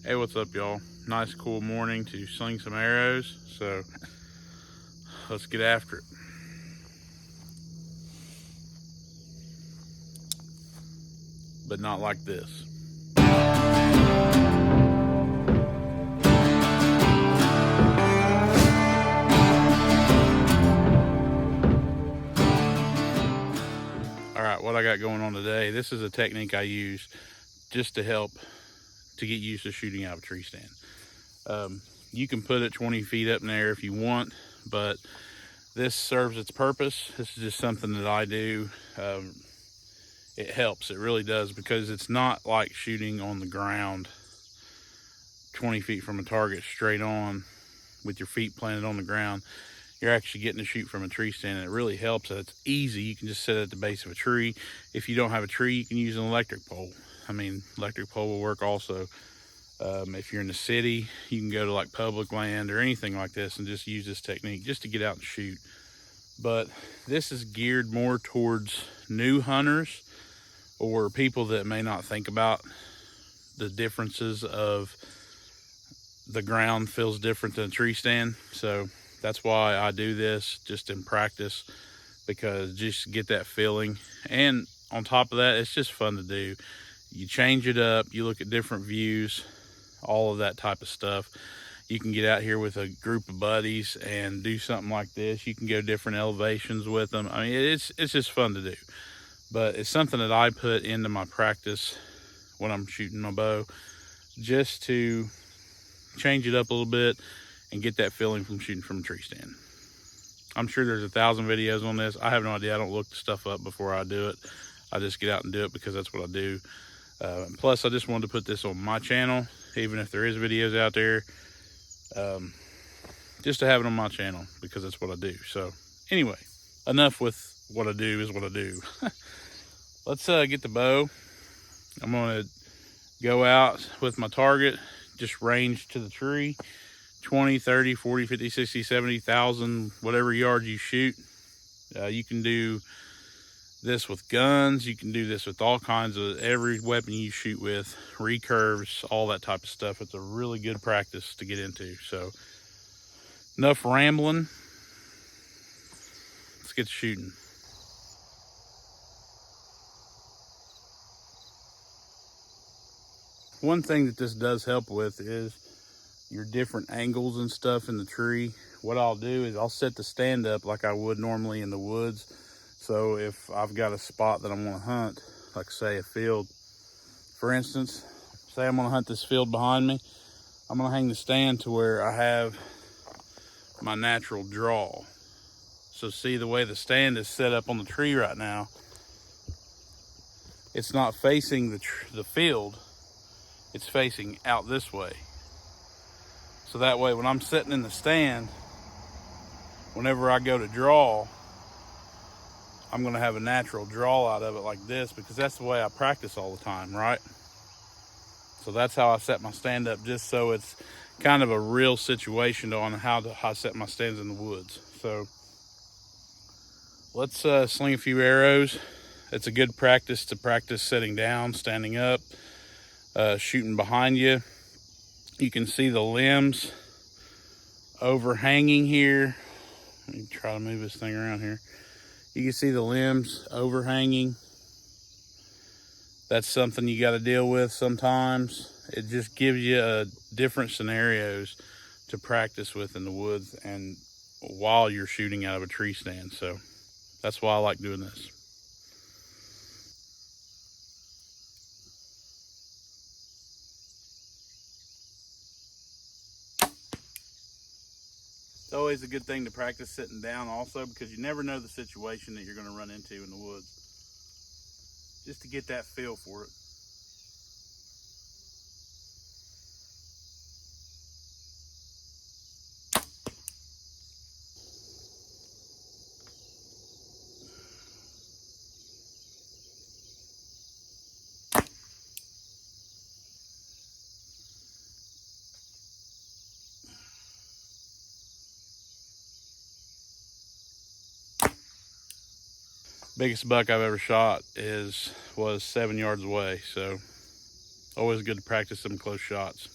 Hey, what's up, y'all? Nice cool morning to sling some arrows, so let's get after it. But not like this. Alright, what I got going on today, this is a technique I use just to help to get used to shooting out of a tree stand. You can put it 20 feet up in there if you want, but this serves its purpose. This is just something that I do. It helps, it really does, because it's not like shooting on the ground 20 feet from a target straight on with your feet planted on the ground. You're actually getting to shoot from a tree stand, and it really helps. It's easy. You can just sit at the base of a tree. If you don't have a tree, you can use an electric pole. I mean, electric pole will work also. If you're in the city, you can go to like public land or anything like this and just use this technique just to get out and shoot. But this is geared more towards new hunters or people that may not think about the differences of the ground feels different than a tree stand. So that's why I do this, just in practice, because just get that feeling. And on top of that, it's just fun to do. You change it up, you look at different views, all of that type of stuff. You can get out here with a group of buddies and do something like this. You can go different elevations with them. I mean, it's just fun to do. But it's something that I put into my practice when I'm shooting my bow, just to change it up a little bit and get that feeling from shooting from a tree stand. I'm sure there's 1,000 videos on this. I have no idea. I don't look the stuff up before I do it. I just get out and do it because that's what I do. Plus, I just wanted to put this on my channel, even if there is videos out there, just to have it on my channel because that's what I do. So anyway, enough with what I do is what I do. Let's get the bow. I'm gonna go out with my target, just range to the tree, 20, 30, 40, 50, 60, 70, 1,000, whatever yards you shoot. You can do this with guns. You can do this with all kinds of, every weapon you shoot with, recurves, all that type of stuff. It's a really good practice to get into. So enough rambling. Let's get to shooting. One thing that this does help with is your different angles and stuff in the tree. What I'll do is I'll set the stand up like I would normally in the woods. So if I've got a spot that I'm gonna hunt, like say a field, for instance, say I'm gonna hunt this field behind me, I'm gonna hang the stand to where I have my natural draw. So see the way the stand is set up on the tree right now, it's not facing the field, it's facing out this way. So that way when I'm sitting in the stand, whenever I go to draw, I'm gonna have a natural draw out of it like this, because that's the way I practice all the time, right? So that's how I set my stand up, just so it's kind of a real situation on how I set my stands in the woods. So let's sling a few arrows. It's a good practice to practice sitting down, standing up, shooting behind you. You can see the limbs overhanging here. Let me try to move this thing around here. You can see the limbs overhanging. That's something you got to deal with sometimes. It just gives you different scenarios to practice with in the woods and while you're shooting out of a tree stand. So that's why I like doing this. It's always a good thing to practice sitting down also, because you never know the situation that you're going to run into in the woods. Just to get that feel for it. Biggest buck I've ever shot was 7 yards away, so always good to practice some close shots.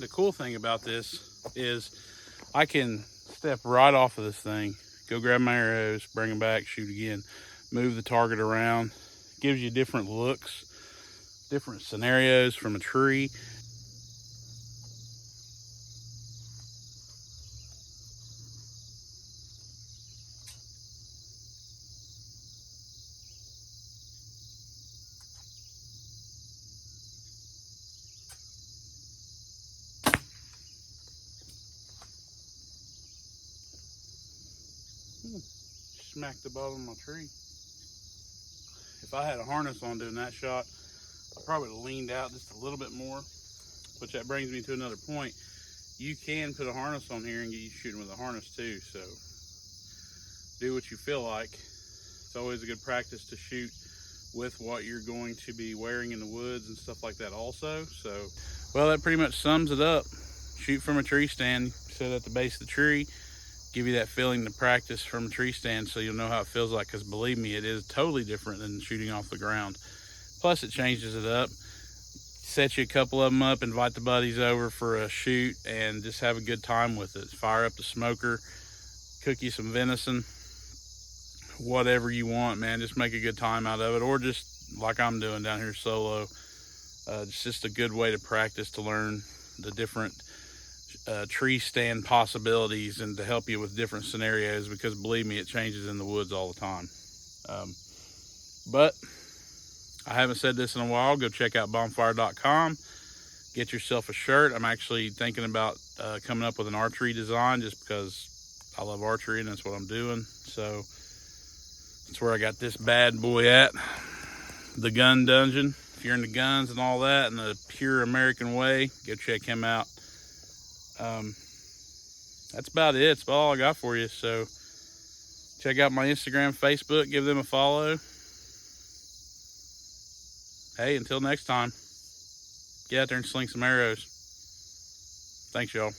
the cool thing about this is I can step right off of this thing, go grab my arrows, bring them back, shoot again, move the target around. Gives you different looks, different scenarios from a tree. Smack the bottom of my tree. If I had a harness on doing that shot, I probably would have leaned out just a little bit more. Which that brings me to another point. You can put a harness on here and get you shooting with a harness too. So do what you feel like. It's always a good practice to shoot with what you're going to be wearing in the woods and stuff like that also. So, well, that pretty much sums it up. Shoot from a tree stand, sit at the base of the tree, give you that feeling to practice from a tree stand so you'll know how it feels like, because believe me, it is totally different than shooting off the ground. Plus it changes it up. Set you a couple of them up, invite the buddies over for a shoot, and just have a good time with it. Fire up the smoker, cook you some venison, whatever you want, man. Just make a good time out of it, or just like I'm doing down here solo. It's just a good way to practice, to learn the different tree stand possibilities and to help you with different scenarios, because believe me, it changes in the woods all the time. But I haven't said this in a while. Go check out bonfire.com. Get yourself a shirt. I'm actually thinking about coming up with an archery design, just because I love archery and that's what I'm doing. So that's where I got this bad boy at. The Gun Dungeon. If you're into guns and all that in the pure American way, go check him out. That's about it. That's all I got for you. So check out my Instagram, Facebook, give them a follow. Hey, until next time, get out there and sling some arrows. Thanks, y'all.